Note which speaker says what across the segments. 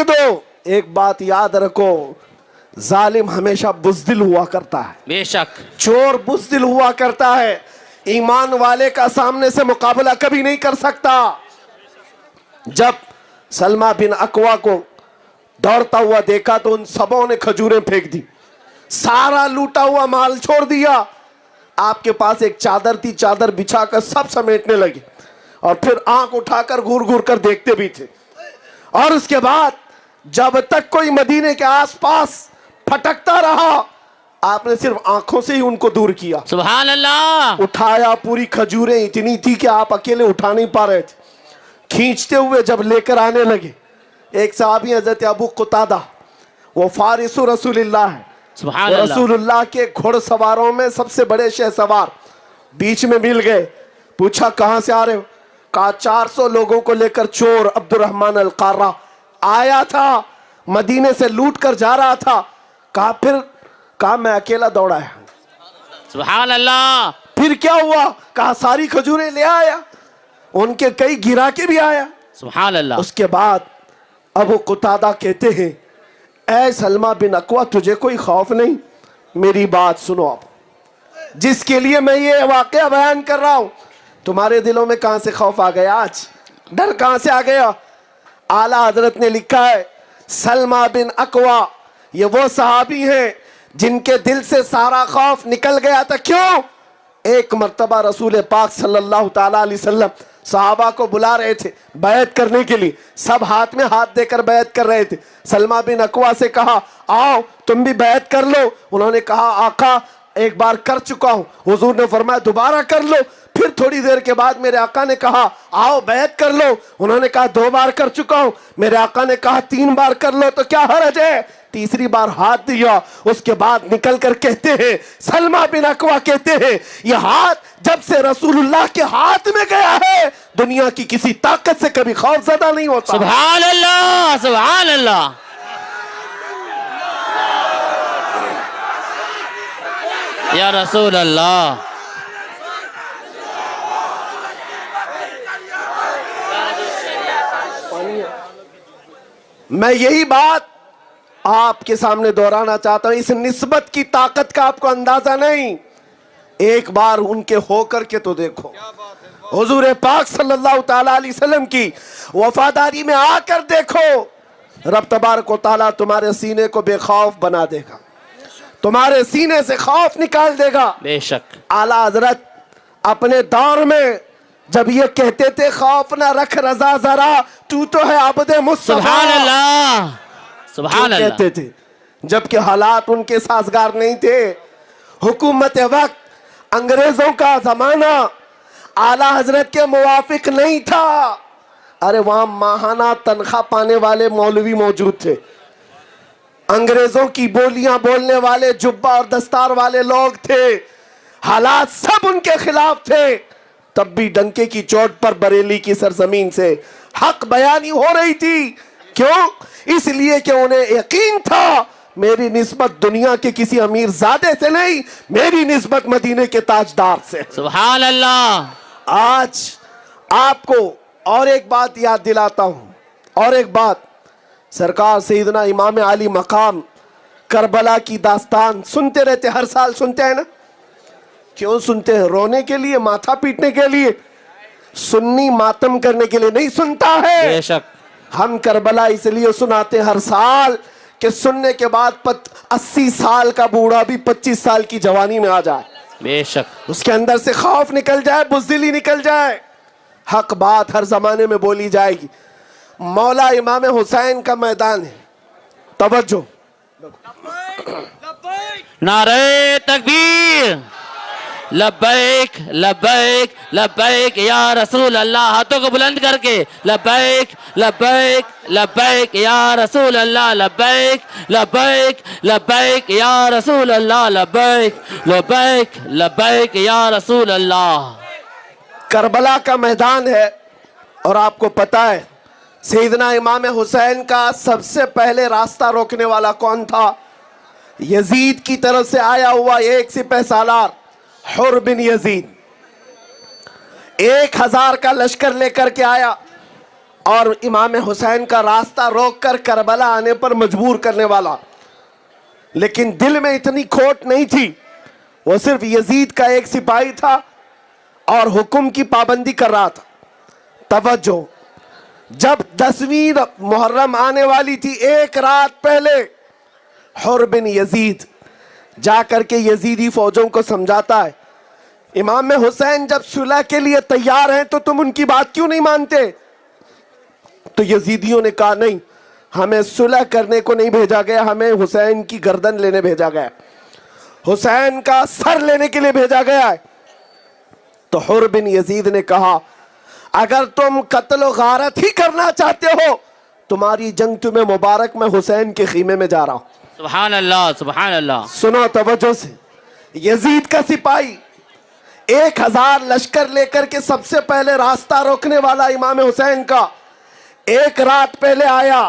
Speaker 1: दो। एक बात याद रखो, जालिम हमेशा बुज़दिल हुआ करता है,
Speaker 2: बेशक
Speaker 1: चोर बुज़दिल हुआ करता है, ईमान वाले का सामने से मुकाबला कभी नहीं कर सकता। जब सलमा बिन अकवा को दौड़ता हुआ देखा तो उन सबों ने खजूरें फेंक दी, सारा लूटा हुआ माल छोड़ दिया। आपके पास एक चादर थी, चादर बिछाकर सब समेटने लगे और फिर आंख उठाकर घूर घूर कर देखते भी थे। और उसके बाद जब तक कोई मदीने के आसपास फटकता रहा, आपने सिर्फ आंखों से ही उनको दूर किया।
Speaker 2: सुभान अल्लाह।
Speaker 1: उठाया, पूरी खजूरें इतनी थी कि आप अकेले उठा नहीं पा रहे थे। खींचते हुए जब लेकर आने लगे, एक सहाबी हजरत अबू कुतादा, वो फारिसु रसूलुल्लाह है,
Speaker 2: सुभान अल्लाह।
Speaker 1: रसूलुल्लाह के घुड़सवारों में सबसे बड़े शहसवार बीच में मिल गए। पूछा कहां से आ रहे हो? कहा 400 लोगों को लेकर चोर अब्दुर्रहमान अल क़ार्रा आया था, मदीने से लूट कर जा रहा था। कहा फिर? कहा मैं अकेला दौड़ा है।
Speaker 2: सुभान अल्लाह।
Speaker 1: फिर क्या हुआ? कहा सारी खजूरें ले आया, उनके कई गिरा के भी आया।
Speaker 2: सुभान अल्लाह।
Speaker 1: उसके बाद अबू कुतादा कहते हैं, ऐ सलमा बिन अकवा, तुझे कोई खौफ नहीं? मेरी बात सुनो आप, जिसके लिए मैं ये वाकया बयान कर रहा हूं, तुम्हारे दिलों में कहां से खौफ आ गया? आज डर कहां से आ गया? आला हजरत ने लिखा है, सलमा बिन अकवा ये वो सहाबी हैं जिनके दिल से सारा खौफ निकल गया था। क्यों? एक मर्तबा रसूल पाक सल्लल्लाहु ताला अलैहि वसल्लम सहाबा को बुला रहे थे बैत करने के लिए, सब हाथ में हाथ देकर बैत कर रहे थे। सलमा बिन अकवा से कहा, आओ तुम भी बैत कर लो। उन्होंने कहा, आका एक बार कर चुका हूं। हुजूर ने फरमाया दोबारा कर लो। फिर थोड़ी देर के बाद मेरे आका ने कहा, आओ बैत कर लो। उन्होंने कहा 2 बार कर चुका हूं। मेरे आका ने कहा 3 बार कर लो, तो क्या हर्ज है? तीसरी बार हाथ दिया। उसके बाद निकल कर कहते हैं, सलमा बिन अकवा कहते हैं, यह हाथ जब से रसूलुल्लाह के हाथ में गया है, दुनिया की किसी ताकत से कभी खौफज़दा नहीं होता।
Speaker 2: सुभान अल्लाह, सुभान अल्लाह। या रसूल अल्लाह।
Speaker 1: मैं यही बात आपके सामने दोहराना चाहता हूं। इस निस्बत की ताकत का आपको अंदाजा नहीं, एक बार उनके होकर के तो देखो। हुजूर पाक सल्लल्लाहु ताला अलैहि वसल्लम की वफादारी में आकर देखो। रब तबारक व तआला तुम्हारे सीने को बेखौफ बना देगा, तुम्हारे सीने से खौफ निकाल देगा।
Speaker 2: बेशक
Speaker 1: आला हजरत अपने दौर में जब ये कहते थे, खौफ ना रख रजा जरा, तू तो है अब्दे मुस्तफा।
Speaker 2: सुभान अल्लाह, सुभान अल्लाह।
Speaker 1: कहते थे, जबकि हालात उनके साजगार नहीं थे। हुकूमत वक्त, अंग्रेजों का जमाना आला हजरत के मुवाफिक नहीं था। अरे वहां माहाना तनख्वाह पाने वाले मौलवी मौजूद थे, अंग्रेजों की बोलियां बोलने वाले जुब्बा और दस्तार वाले लोग थे। हालात सब उनके खिलाफ थे, तब भी डंके की चोट पर बरेली की सरजमीन से हक बयानी हो रही थी। क्यों? इसलिए कि उन्हें यकीन था, मेरी निस्बत दुनिया के किसी अमीर ज़ादे से नहीं, मेरी निस्बत मदीने के ताजदार से।
Speaker 2: सुभान अल्लाह।
Speaker 1: आज आपको और एक बात याद दिलाता हूं, और एक बात, सरकार सैयदना इमाम अली मकाम करबला की दास्तान सुनते रहते, हर साल सुनते हैं ना? क्यों सुनते हैं? रोने के लिए, माथा पीटने के लिए? सुन्नी मातम करने के लिए नहीं सुनता है।
Speaker 2: बेशक
Speaker 1: हम करबला इसलिए सुनाते हर साल कि सुनने के बाद 80 साल का बूढ़ा भी 25 साल की जवानी में आ जाए,
Speaker 2: बेशक
Speaker 1: उसके अंदर से खौफ निकल जाए, बुज़दिली निकल जाए। हक बात हर जमाने में बोली जाएगी। मौला इमाम हुसैन का मैदान है, तवज्जो।
Speaker 2: नारे तकबीर, लब्बैक लब्बैक लब्बैक या रसूल अल्लाह। हाथों को बुलंद करके लब्बैक लब्बैक लब्बैक या रसूल अल्लाह, लब्बैक लब्बैक लब्बैक या रसूल अल्लाह, लब्बैक लब्बैक लब्बैक या रसूल अल्लाह।
Speaker 1: करबला का मैदान है, और आपको पता है सैयदना इमाम हुसैन का सबसे पहले रास्ता रोकने वाला कौन था? यजीद की तरफ से आया हुआ एक सिपह सालार हुर बिन यजीद 1000 का लश्कर लेकर के आया। اور امام حسین کا راستہ روک کر کربلا آنے پر مجبور کرنے والا، لیکن دل میں اتنی کھوٹ نہیں تھی، وہ صرف یزید کا ایک سپاہی تھا اور حکم کی پابندی کر رہا تھا۔ توجہ، جب 10ویں محرم آنے والی تھی، ایک رات پہلے حر بن یزید جا کر کے یزیدی فوجوں کو سمجھاتا ہے، امام حسین جب صلح کے لیے تیار ہیں تو تم ان کی بات کیوں نہیں مانتے؟ تو یزیدیوں نے کہا نہیں، ہمیں صلح کرنے کو نہیں بھیجا گیا، ہمیں حسین کی گردن لینے بھیجا گیا، حسین کا سر لینے کے لیے بھیجا گیا ہے۔ تو حر بن یزید نے کہا اگر تم قتل و غارت ہی کرنا چاہتے ہو، تمہاری جنگ تمہیں مبارک، میں حسین کے خیمے میں جا رہا ہوں۔
Speaker 2: سبحان اللہ، سبحان اللہ۔
Speaker 1: سنو توجہ سے، یزید کا سپاہی 1000 لشکر لے کر کے سب سے پہلے راستہ روکنے والا امام حسین کا ایک رات پہلے آیا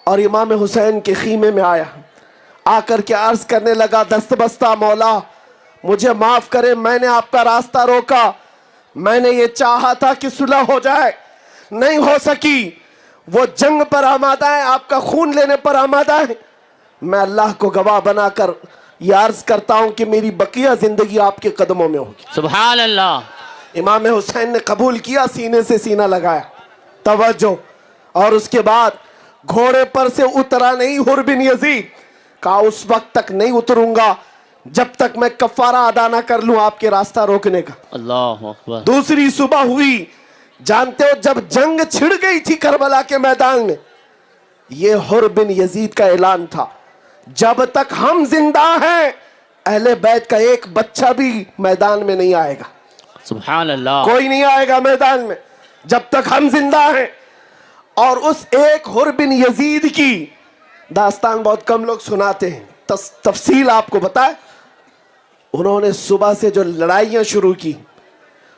Speaker 1: اور امام حسین کے خیمے میں آیا، آ کر کے عرض کرنے لگا دست بستہ مولا مجھے معاف کرے، میں نے آپ کا راستہ روکا، میں نے یہ چاہا تھا کہ صلح ہو جائے، نہیں ہو سکی، وہ جنگ پر آمادہ ہے، آپ کا خون لینے پر آمادہ ہے، میں اللہ کو گواہ بنا کر یہ عرض کرتا ہوں کہ میری بقیہ زندگی آپ کے قدموں میں ہوگی۔
Speaker 2: سبحان اللہ۔
Speaker 1: امام حسین نے قبول کیا، سینے سے سینہ لگایا۔ توجہ، اور اس کے بعد گھوڑے پر سے اترا نہیں حر بن یزید، کہا اس وقت تک نہیں اتروں گا جب تک میں کفارہ ادا نہ کر لوں آپ کے راستہ روکنے کا۔
Speaker 2: اللہ اکبر۔
Speaker 1: دوسری صبح ہوئی، جانتے ہو جب جنگ چھڑ گئی تھی کربلا کے میدان میں، یہ حر بن یزید کا اعلان تھا جب تک ہم زندہ ہیں اہل بیت کا ایک بچہ بھی میدان میں نہیں آئے گا،
Speaker 2: سبحان اللہ۔
Speaker 1: کوئی نہیں آئے گا میدان میں جب تک ہم زندہ ہیں۔ اور اس ایک حر بن یزید کی داستان بہت کم لوگ سناتے ہیں، تفصیل آپ کو بتائے، انہوں نے صبح سے جو لڑائیاں شروع کی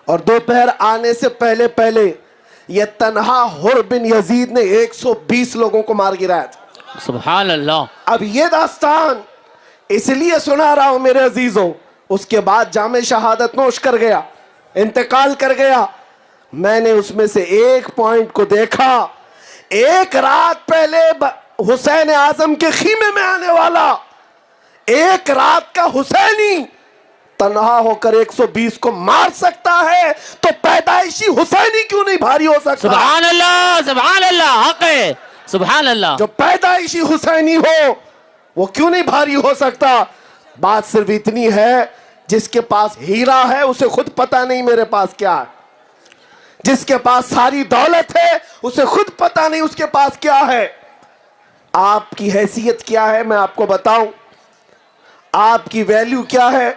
Speaker 1: اور دوپہر آنے سے پہلے پہلے یہ تنہا حر بن یزید نے 120 لوگوں کو مار گرایا تھا۔
Speaker 2: سبحان اللہ۔
Speaker 1: اب یہ داستان اس لیے سنا رہا ہوں میرے عزیزوں، اس کے بعد جام شہادت نوش کر گیا، انتقال کر گیا، میں نے اس میں سے ایک پوائنٹ کو دیکھا، ایک رات پہلے حسین اعظم کے خیمے میں آنے والا ایک رات کا حسینی تنہا ہو کر 120 کو مار سکتا ہے تو پیدائشی حسینی کیوں نہیں بھاری ہو سکتا؟
Speaker 2: سبحان اللہ، سبحان اللہ، حق ہے، سبحان اللہ۔
Speaker 1: جو پیدائشی حسینی ہو وہ کیوں نہیں بھاری ہو سکتا؟ بات صرف اتنی ہے، جس کے پاس ہیرا ہے اسے خود پتا نہیں میرے پاس کیا ہے، جس کے پاس ساری دولت ہے اسے خود پتا نہیں اس کے پاس کیا ہے۔ آپ کی حیثیت کیا ہے میں آپ کو بتاؤں، آپ کی ویلیو کیا ہے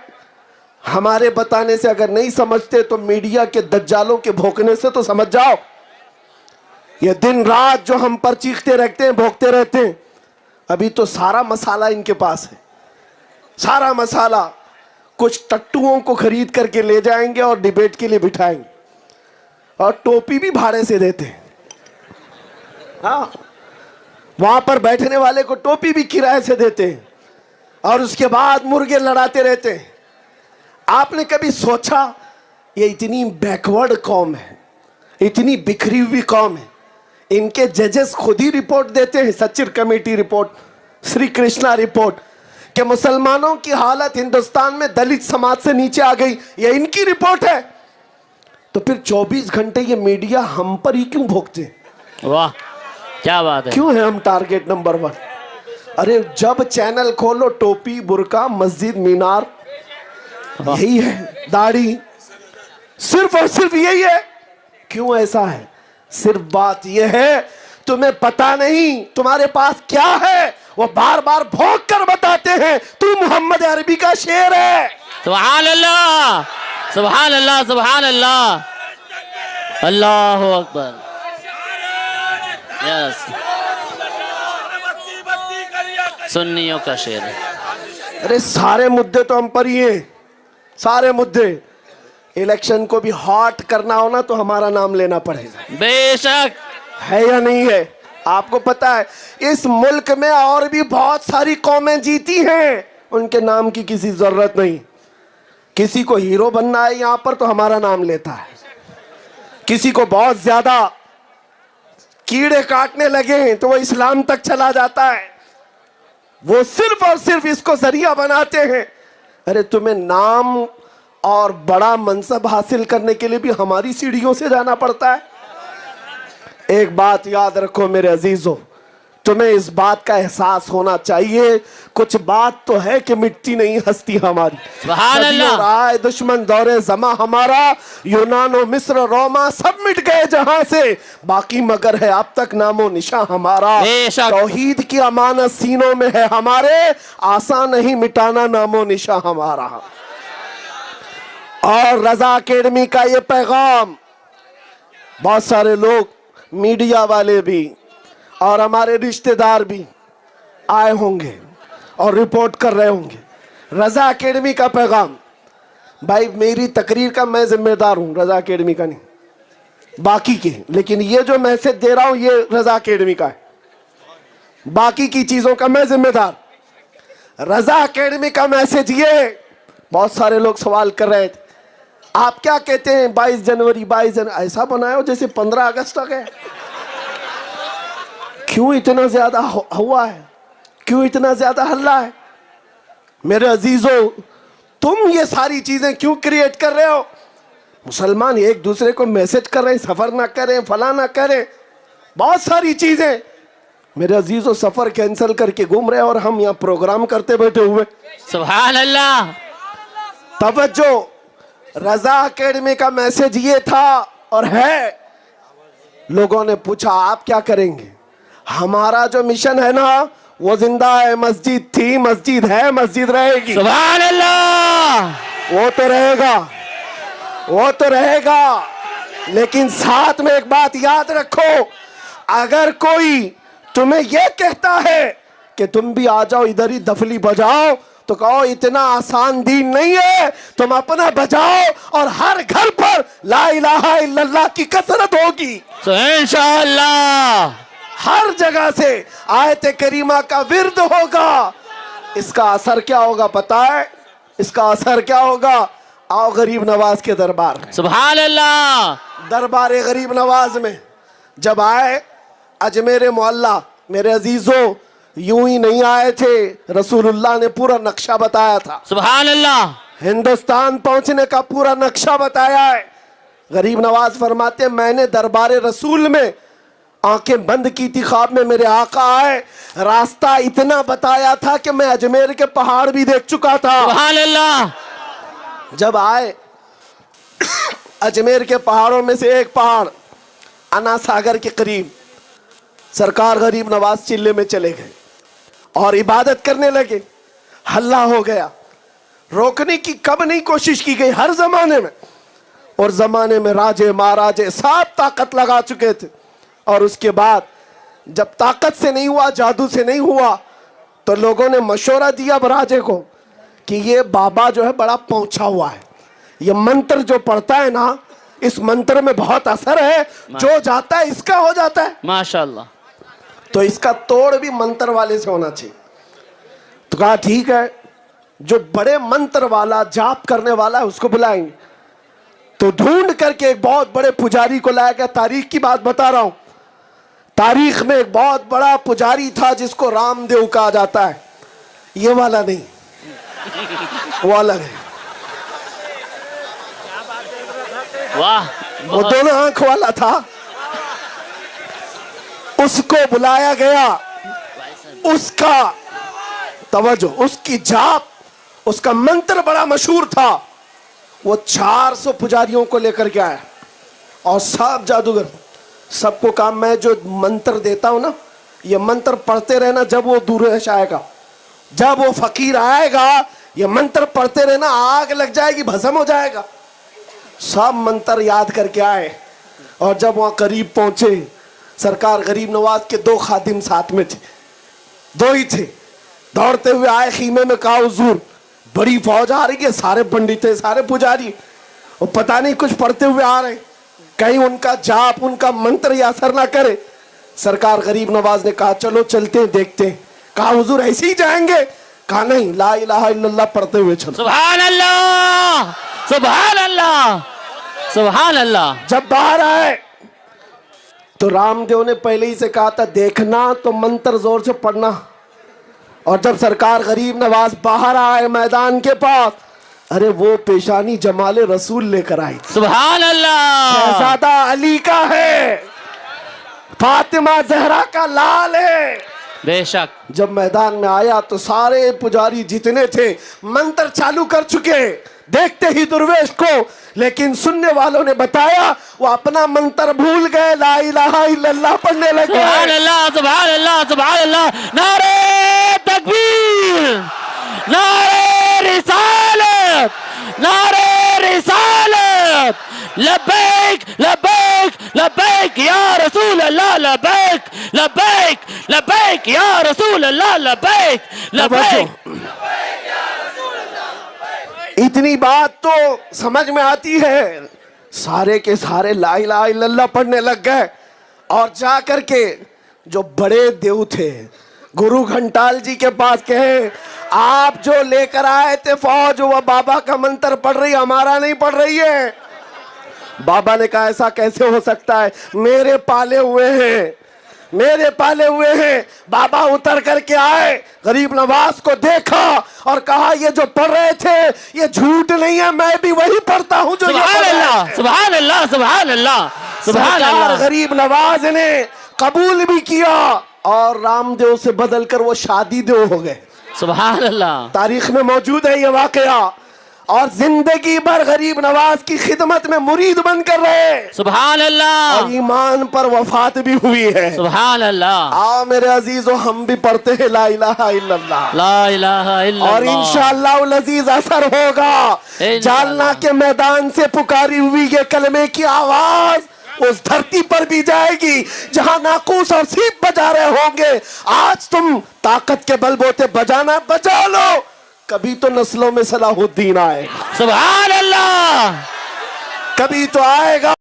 Speaker 1: ہمارے بتانے سے اگر نہیں سمجھتے تو میڈیا کے دجالوں کے بھونکنے سے تو سمجھ جاؤ۔ یہ دن رات جو ہم پر چیختے رہتے ہیں، بھونکتے رہتے ہیں، ابھی تو سارا مسالہ ان کے پاس ہے، سارا مسالہ۔ کچھ ٹٹوؤں کو خرید کر کے لے جائیں گے اور ڈیبیٹ کے لیے بٹھائیں گے، اور ٹوپی بھی بھاڑے سے دیتے ہیں، ہاں وہاں پر بیٹھنے والے کو ٹوپی بھی کرائے سے دیتے ہیں، اور اس کے بعد مرغے لڑاتے رہتے ہیں۔ آپ نے کبھی سوچا یہ اتنی بیکورڈ قوم ہے، اتنی بکھری ہوئی قوم ہے، ان کے ججز خود ہی رپورٹ دیتے ہیں، سچر کمیٹی رپورٹ، سری کرشنا رپورٹ، کہ مسلمانوں کی حالت ہندوستان میں دلت سماج سے نیچے آ گئی، یہ ان کی رپورٹ ہے۔ تو پھر 24 گھنٹے یہ میڈیا ہم پر ہی کیوں بھوکتے ہیں؟
Speaker 2: واہ کیا بات ہے۔
Speaker 1: کیوں ہے ہم ٹارگٹ نمبر 1؟ ارے جب چینل کھولو ٹوپی، برقع، مسجد، مینار، یہی ہے، داڑھی، صرف اور صرف یہی ہے۔ کیوں ایسا ہے؟ صرف بات یہ ہے تمہیں پتا نہیں تمہارے پاس کیا ہے، وہ بار بار بھونک کر بتاتے ہیں تو محمد عربی کا شعر ہے۔
Speaker 2: سبحان اللہ، سبحان اللہ، سبحان اللہ، اللہ اکبر۔ یس، سنیوں کا شعر ہے۔
Speaker 1: ارے سارے مدے تو ہم پر ہی ہیں، سارے مدے۔ الیکشن کو بھی ہاٹ کرنا ہونا تو ہمارا نام لینا پڑے گا،
Speaker 2: بے شک
Speaker 1: ہے یا نہیں ہے؟ آپ کو پتا ہے اس ملک میں اور بھی بہت ساری قومیں جیتی ہیں، ان کے نام کی کسی ضرورت نہیں۔ کسی کو ہیرو بننا ہے یہاں پر تو ہمارا نام لیتا ہے، کسی کو بہت زیادہ कीड़े काटने लगे हैं तो वो इस्लाम तक चला जाता है। वो सिर्फ और सिर्फ इसको जरिया बनाते हैं। अरे तुम्हें नाम और बड़ा मनसब हासिल करने के लिए भी हमारी सीढ़ियों से जाना पड़ता है। एक बात याद रखो मेरे अजीजों, तुम्हें इस बात का एहसास होना चाहिए, कुछ बात तो है कि मिटती नहीं हस्ती हमारी।
Speaker 2: सुभान अल्लाह।
Speaker 1: आए दुश्मन दौरे जमा हमारा, यूनानो मिस्र रोमा सब मिट गए जहां से, बाकी मगर है अब तक नामो निशा हमारा।
Speaker 2: बेशक।
Speaker 1: तौहीद की अमानत सीनों में है हमारे, आसान नहीं मिटाना नामो निशा हमारा। और रजा अकेडमी का ये पैगाम बहुत सारे लोग, मीडिया वाले भी और हमारे रिश्तेदार भी आए होंगे और रिपोर्ट कर रहे होंगे। रजा अकेडमी का पैगाम, भाई मेरी तकरीर का मैं जिम्मेदार हूं, रजा अकेडमी का नहीं, बाकी के। लेकिन ये जो मैसेज दे रहा हूं ये रजा अकेडमी का है, बाकी की चीजों का मैं जिम्मेदार। रजा अकेडमी का मैसेज ये है, बहुत सारे लोग सवाल कर रहे थे आप क्या कहते हैं 22 जनवरी 22 जनवरी ऐसा बनाए हो जैसे 15 अगस्त तक है। क्यों इतना ज्यादा हुआ है, क्यों इतना ज्यादा हल्ला है? मेरे अजीजों, तुम ये सारी चीजें क्यों क्रिएट कर रहे हो? मुसलमान एक दूसरे को मैसेज कर रहे हैं सफर ना करें, फला ना करें, बहुत सारी चीजें। मेरे अजीजों, सफर कैंसिल करके घूम रहे हैं और हम यहाँ प्रोग्राम करते बैठे हुए।
Speaker 2: सुभान अल्लाह।
Speaker 1: तवज्जो, रजा अकेडमी का मैसेज ये था और है। लोगों ने पूछा आप क्या करेंगे? हमारा जो मिशन है ना वो जिंदा है। मस्जिद थी, मस्जिद है, मस्जिद रहेगी।
Speaker 2: सुभान अल्लाह।
Speaker 1: वो तो रहेगा, वो तो रहेगा। लेकिन साथ में एक बात याद रखो, अगर कोई तुम्हें यह कहता है कि तुम भी आ जाओ इधर ही दफली बजाओ, तो कहो इतना आसान दीन नहीं है, तुम अपना बजाओ और हर घर पर ला इलाहा इल्लल्लाह की कसरत होगी।
Speaker 2: तो इंशाअल्लाह
Speaker 1: हर जगह से आयत करीमा का विर्द होगा। इसका असर क्या होगा पता है? इसका असर क्या होगा? आओ गरीब नवाज के दरबार में।
Speaker 2: सुभान अल्लाह।
Speaker 1: दरबार गरीब नवाज में जब आए अजमेर मोहल्ला, मेरे अजीजों यूं ही नहीं आए थे, रसूलुल्लाह ने पूरा नक्शा बताया था।
Speaker 2: सुभान अल्लाह।
Speaker 1: हिंदुस्तान पहुंचने का पूरा नक्शा बताया है। गरीब नवाज फरमाते मैंने दरबार रसूल में आंखें बंद की थी, ख्वाब में मेरे आका आए, रास्ता इतना बताया था कि मैं अजमेर के पहाड़ भी देख चुका था।
Speaker 2: सुभान अल्लाह।
Speaker 1: जब आए अजमेर के पहाड़ों में से एक पहाड़ अन्ना सागर के करीब, सरकार गरीब नवाज चिल्ले में चले गए और इबादत करने लगे। हल्ला हो गया, रोकने की कब नहीं कोशिश की गई, हर जमाने में। और जमाने में राजे महाराजे सब ताकत लगा चुके थे। और उसके बाद जब ताकत से नहीं हुआ, जादू से नहीं हुआ, तो लोगों ने मशवरा दिया राजे को कि ये बाबा जो है बड़ा पहुंचा हुआ है, ये मंत्र जो पढ़ता है ना, इस मंत्र में बहुत असर है, जो जाता है इसका हो जाता है।
Speaker 2: माशाअल्लाह।
Speaker 1: तो इसका तोड़ भी मंत्र वाले से होना चाहिए। तो कहा ठीक है, जो बड़े मंत्र वाला जाप करने वाला है उसको बुलाएंगे। तो ढूंढ करके एक बहुत बड़े पुजारी को लाया गया। तारीख की बात बता रहा हूं, तारीख में एक बहुत बड़ा पुजारी था जिसको रामदेव कहा जाता है। ये वाला नहीं, वो अलग है।
Speaker 2: वाह।
Speaker 1: वो दोनों आंख वाला था। उसको बुलाया गया। उसका तवज्जो, उसकी जाप, उसका मंत्र बड़ा मशहूर था। वो 400 पुजारियों को लेकर के आया और सब जादूगर सबको कहा मैं जो मंत्र देता हूं ना, ये मंत्र पढ़ते रहना, जब वो दूरदर्श आएगा, जब वो फकीर आएगा, ये मंत्र पढ़ते रहना, आग लग जाएगी, भस्म हो जाएगा। सब मंत्र याद करके आए और जब वहां करीब पहुंचे, सरकार गरीब नवाज के 2 खादिम साथ में थे, 2 ही थे। दौड़ते हुए आए खीमे में, कहा हुजूर बड़ी फौज आ रही है, सारे पंडित है, सारे पुजारी, और पता नहीं कुछ पढ़ते हुए आ रहे, कहीं उनका जाप, उनका मंत्र ये असर ना करे। सरकार गरीब नवाज ने कहा चलो चलते हैं, देखते हैं। कहा हुजूर ऐसे ही जाएंगे? कहा नहीं, ला इलाहा इल्लल्लाह पढ़ते हुए चलो।
Speaker 2: सुभान अल्लाह, सुभान अल्लाह, सुभान अल्लाह।
Speaker 1: जब बाहर आए تو رام دیو نے پہلے ہی سے کہا تھا دیکھنا تو منتر زور سے پڑھنا. اور جب سرکار غریب نواز باہر آئے میدان کے پاس، ارے وہ پیشانی جمال رسول لے کر آئی.
Speaker 2: سبحان اللہ.
Speaker 1: شہزادہ علی کا ہے، فاطمہ زہرا کا لال ہے.
Speaker 2: بے شک.
Speaker 1: جب میدان میں آیا تو سارے پجاری جتنے تھے منتر چالو کر چکے، دیکھتے ہی درویش کو. لیکن سننے والوں نے بتایا وہ اپنا منتر بھول گئے، لا الہ الا اللہ پڑھنے لگے.
Speaker 2: سبحان اللہ سبحان اللہ سبحان اللہ. نعرہ تکبیر، نعرہ رسالت، نعرہ رسالت. لبیک لبیک لبیک یا رسول اللہ، لبیک لبیک لبیک یا رسول اللہ، لبیک لبیک.
Speaker 1: اتنی بات تو سمجھ میں آتی ہے. سارے کے سارے لا الہ الا اللہ پڑھنے لگ گئے. اور جا کر کے جو بڑے دیو تھے گرو گھنٹال جی کے پاس کہے آپ جو لے کر آئے تھے فوج وہ بابا کا منتر پڑھ رہی، ہمارا نہیں پڑھ رہی ہے. بابا نے کہا ایسا کیسے ہو سکتا ہے، میرے پالے ہوئے ہیں، میرے پالے ہوئے ہیں. بابا اتر کر کے آئے، غریب نواز کو دیکھا اور کہا یہ جو پڑھ رہے تھے یہ جھوٹ نہیں ہے، میں بھی وہی پڑھتا ہوں جو یہ
Speaker 2: سبحان
Speaker 1: پڑھ رہے
Speaker 2: اللہ
Speaker 1: تھے.
Speaker 2: سبحان اللہ سبحان اللہ سبحان
Speaker 1: سرکار
Speaker 2: اللہ.
Speaker 1: غریب نواز نے قبول بھی کیا اور رام دیو سے بدل کر وہ شادی دیو ہو گئے.
Speaker 2: سبحان اللہ.
Speaker 1: تاریخ میں موجود ہے یہ واقعہ. اور زندگی بھر غریب نواز کی خدمت میں مرید بن کر رہے
Speaker 2: سبحان
Speaker 1: اور
Speaker 2: اللہ
Speaker 1: ایمان پر وفات بھی ہوئی ہے.
Speaker 2: سبحان اللہ.
Speaker 1: آؤ میرے عزیزو ہم بھی پڑھتے ہیں لا الہ الا اللہ،
Speaker 2: لا الہ الا
Speaker 1: اور
Speaker 2: اللہ.
Speaker 1: انشاءاللہ العزیز اثر ہوگا.
Speaker 2: انشاءاللہ.
Speaker 1: جالنا کے میدان سے پکاری ہوئی یہ کلمے کی آواز اس دھرتی پر بھی جائے گی جہاں ناقوس اور سیپ بجا رہے ہوں گے. آج تم طاقت کے بل بوتے بجانا بجا لو، کبھی تو نسلوں میں صلاح الدین آئے گا،
Speaker 2: سبحان اللہ.
Speaker 1: کبھی تو آئے گا.